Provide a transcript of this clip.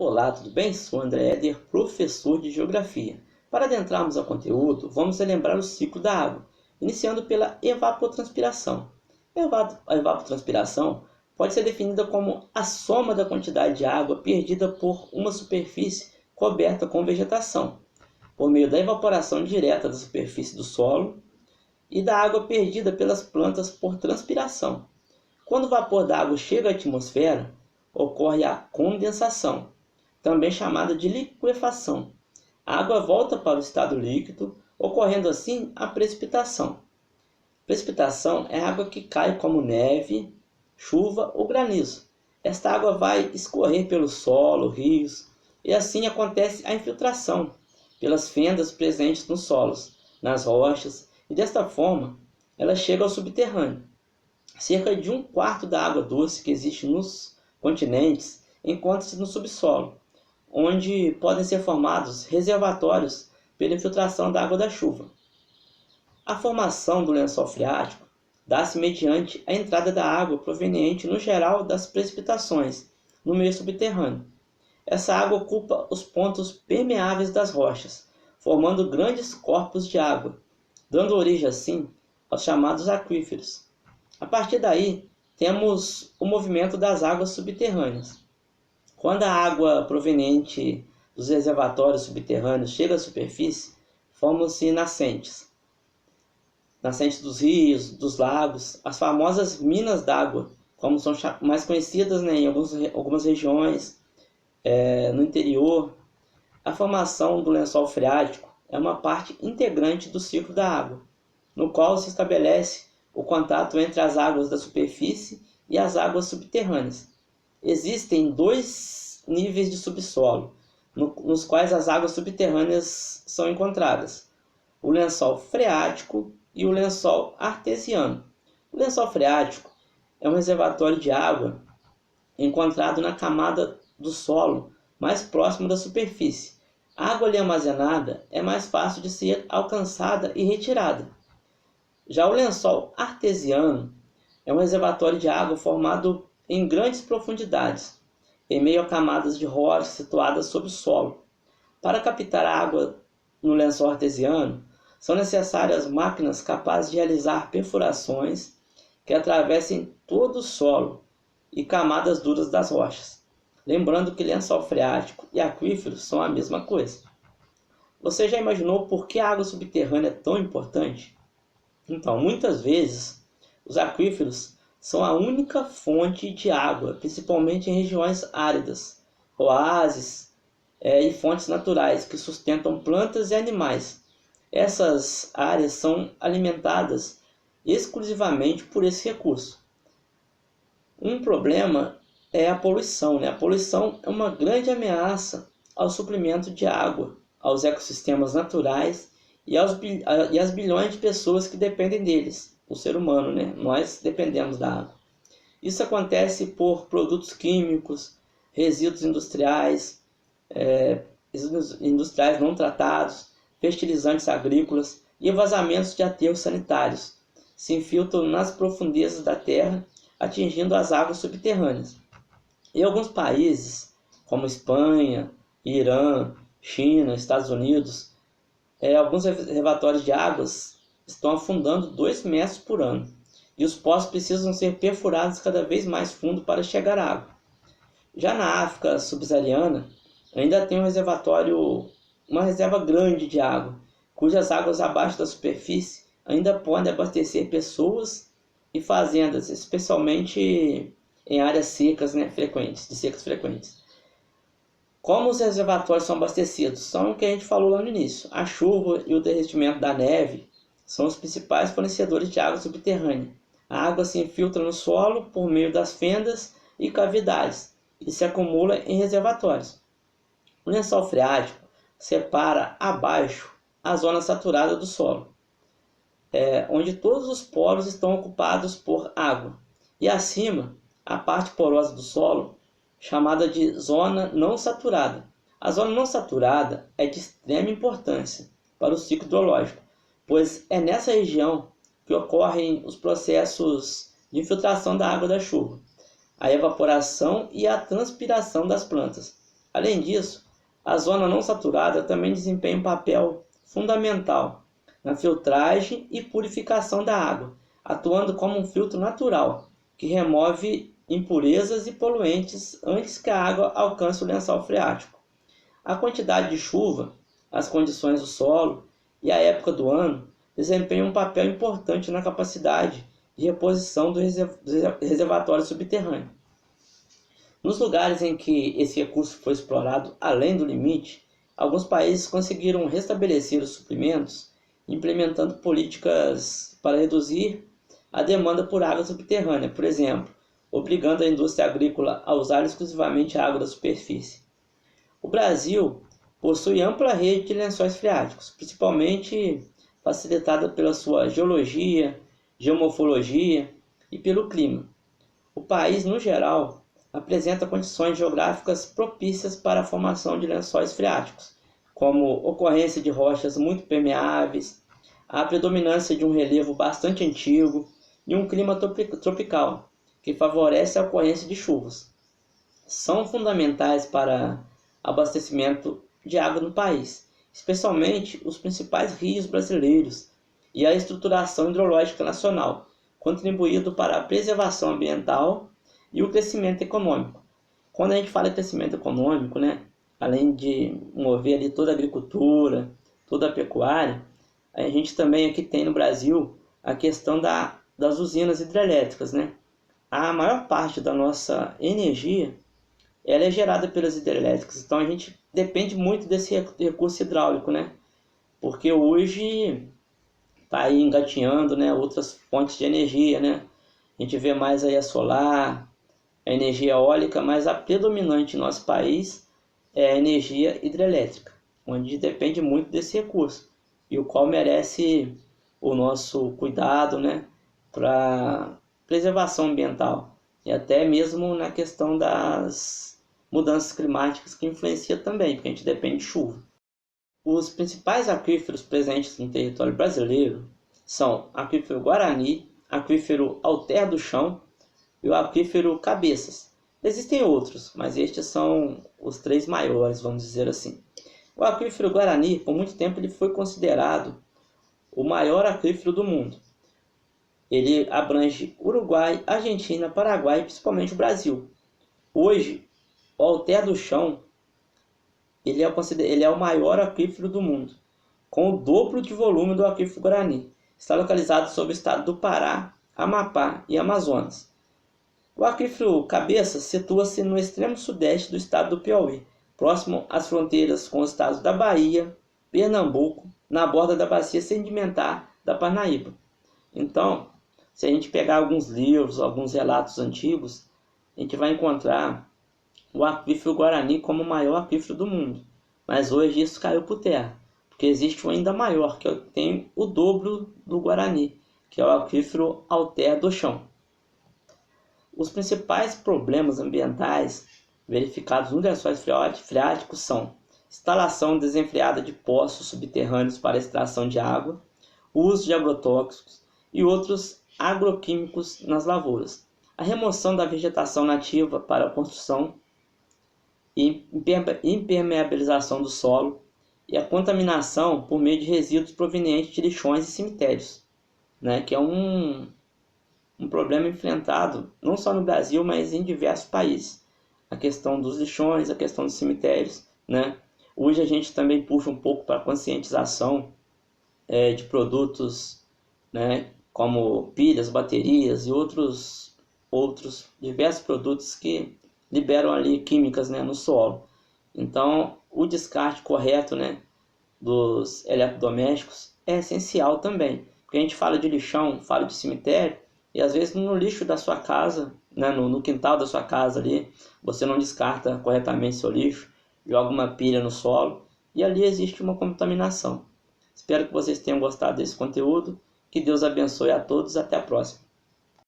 Olá, tudo bem? Sou André Eder, professor de Geografia. Para adentrarmos ao conteúdo, vamos relembrar o ciclo da água, iniciando pela evapotranspiração. A evapotranspiração pode ser definida como a soma da quantidade de água perdida por uma superfície coberta com vegetação, por meio da evaporação direta da superfície do solo e da água perdida pelas plantas por transpiração. Quando o vapor da água chega à atmosfera, ocorre a condensação, também chamada de liquefação. A água volta para o estado líquido, ocorrendo assim a precipitação. Precipitação é água que cai como neve, chuva ou granizo. Esta água vai escorrer pelo solo, rios, e assim acontece a infiltração pelas fendas presentes nos solos, nas rochas, e desta forma ela chega ao subterrâneo. Cerca de um quarto da água doce que existe nos continentes encontra-se no subsolo, onde podem ser formados reservatórios pela infiltração da água da chuva. A formação do lençol freático dá-se mediante a entrada da água proveniente, no geral, das precipitações no meio subterrâneo. Essa água ocupa os pontos permeáveis das rochas, formando grandes corpos de água, dando origem, assim, aos chamados aquíferos. A partir daí, temos o movimento das águas subterrâneas. Quando a água proveniente dos reservatórios subterrâneos chega à superfície, formam-se nascentes. Nascentes dos rios, dos lagos, as famosas minas d'água, como são mais conhecidas, em algumas regiões, no interior. A formação do lençol freático é uma parte integrante do ciclo da água, no qual se estabelece o contato entre as águas da superfície e as águas subterrâneas. Existem dois níveis de subsolo, nos quais as águas subterrâneas são encontradas: o lençol freático e o lençol artesiano. O lençol freático é um reservatório de água encontrado na camada do solo mais próximo da superfície. A água ali armazenada é mais fácil de ser alcançada e retirada. Já o lençol artesiano é um reservatório de água formado em grandes profundidades, em meio a camadas de rocha situadas sob o solo. Para captar a água no lençol artesiano, são necessárias máquinas capazes de realizar perfurações que atravessem todo o solo e camadas duras das rochas. Lembrando que lençol freático e aquíferos são a mesma coisa. Você já imaginou por que a água subterrânea é tão importante? Então, muitas vezes, os aquíferos são a única fonte de água, principalmente em regiões áridas, oásis e fontes naturais que sustentam plantas e animais. Essas áreas são alimentadas exclusivamente por esse recurso. Um problema é a poluição. A poluição é uma grande ameaça ao suprimento de água, aos ecossistemas naturais e às bilhões de pessoas que dependem deles. O ser humano, nós dependemos da água. Isso acontece por produtos químicos, resíduos industriais não tratados, fertilizantes agrícolas e vazamentos de aterros sanitários. Se infiltram nas profundezas da terra, atingindo as águas subterrâneas. Em alguns países, como Espanha, Irã, China, Estados Unidos, alguns reservatórios de águas estão afundando 2 metros por ano, e os poços precisam ser perfurados cada vez mais fundo para chegar à água. Já na África subsaariana, ainda tem uma reserva grande de água, cujas águas abaixo da superfície ainda podem abastecer pessoas e fazendas, especialmente em áreas secas, de secas frequentes. Como os reservatórios são abastecidos? São o que a gente falou lá no início. A chuva e o derretimento da neve são os principais fornecedores de água subterrânea. A água se infiltra no solo por meio das fendas e cavidades e se acumula em reservatórios. O lençol freático separa abaixo a zona saturada do solo, onde todos os poros estão ocupados por água, e acima a parte porosa do solo, chamada de zona não saturada. A zona não saturada é de extrema importância para o ciclo hidrológico, pois é nessa região que ocorrem os processos de infiltração da água da chuva, a evaporação e a transpiração das plantas. Além disso, a zona não saturada também desempenha um papel fundamental na filtragem e purificação da água, atuando como um filtro natural que remove impurezas e poluentes antes que a água alcance o lençol freático. A quantidade de chuva, as condições do solo e a época do ano desempenham um papel importante na capacidade de reposição do reservatório subterrâneo. Nos lugares em que esse recurso foi explorado além do limite, alguns países conseguiram restabelecer os suprimentos, implementando políticas para reduzir a demanda por água subterrânea, por exemplo, obrigando a indústria agrícola a usar exclusivamente a água da superfície. O Brasil possui ampla rede de lençóis freáticos, principalmente facilitada pela sua geologia, geomorfologia e pelo clima. O país, no geral, apresenta condições geográficas propícias para a formação de lençóis freáticos, como ocorrência de rochas muito permeáveis, a predominância de um relevo bastante antigo e um clima tropical, que favorece a ocorrência de chuvas. São fundamentais para abastecimento de água no país, especialmente os principais rios brasileiros e a estruturação hidrológica nacional, contribuindo para a preservação ambiental e o crescimento econômico. Quando a gente fala em crescimento econômico, né, além de mover ali toda a agricultura, toda a pecuária, a gente também aqui tem no Brasil a questão das usinas hidrelétricas, né? A maior parte da nossa energia ela é gerada pelas hidrelétricas, então a gente depende muito desse recurso hidráulico, né? Porque hoje está aí engatinhando, né, outras fontes de energia, né? A gente vê mais aí a solar, a energia eólica, mas a predominante no nosso país é a energia hidrelétrica, onde depende muito desse recurso e o qual merece o nosso cuidado, né, para preservação ambiental e até mesmo na questão das mudanças climáticas que influencia também, porque a gente depende de chuva. Os principais aquíferos presentes no território brasileiro são aquífero Guarani, aquífero Alter do Chão e o aquífero Cabeças. Existem outros, mas estes são os três maiores, vamos dizer assim. O aquífero Guarani, por muito tempo, ele foi considerado o maior aquífero do mundo. Ele abrange Uruguai, Argentina, Paraguai e principalmente o Brasil. Hoje, o Alter do Chão ele é o maior aquífero do mundo, com o dobro de volume do aquífero Guarani. Está localizado sobre o estado do Pará, Amapá e Amazonas. O aquífero Cabeça situa-se no extremo sudeste do estado do Piauí, próximo às fronteiras com os estados da Bahia, Pernambuco, na borda da bacia sedimentar da Parnaíba. Então, se a gente pegar alguns livros, alguns relatos antigos, a gente vai encontrar o aquífero Guarani como o maior aquífero do mundo. Mas hoje isso caiu por terra, porque existe um ainda maior, que tem o dobro do Guarani, que é o aquífero Alter do Chão. Os principais problemas ambientais verificados nos lençóis freáticos são instalação desenfreada de poços subterrâneos para extração de água, uso de agrotóxicos e outros agroquímicos nas lavouras, a remoção da vegetação nativa para a construção e impermeabilização do solo e a contaminação por meio de resíduos provenientes de lixões e cemitérios, né, que é um problema enfrentado não só no Brasil, mas em diversos países. A questão dos lixões, a questão dos cemitérios, né? Hoje a gente também puxa um pouco para a conscientização de produtos, né, como pilhas, baterias e outros diversos produtos que liberam ali químicas, né, no solo. Então, o descarte correto, né, dos eletrodomésticos é essencial também. Porque a gente fala de lixão, fala de cemitério, e às vezes no lixo da sua casa, né, no quintal da sua casa ali, você não descarta corretamente seu lixo, joga uma pilha no solo, e ali existe uma contaminação. Espero que vocês tenham gostado desse conteúdo. Que Deus abençoe a todos. Até a próxima.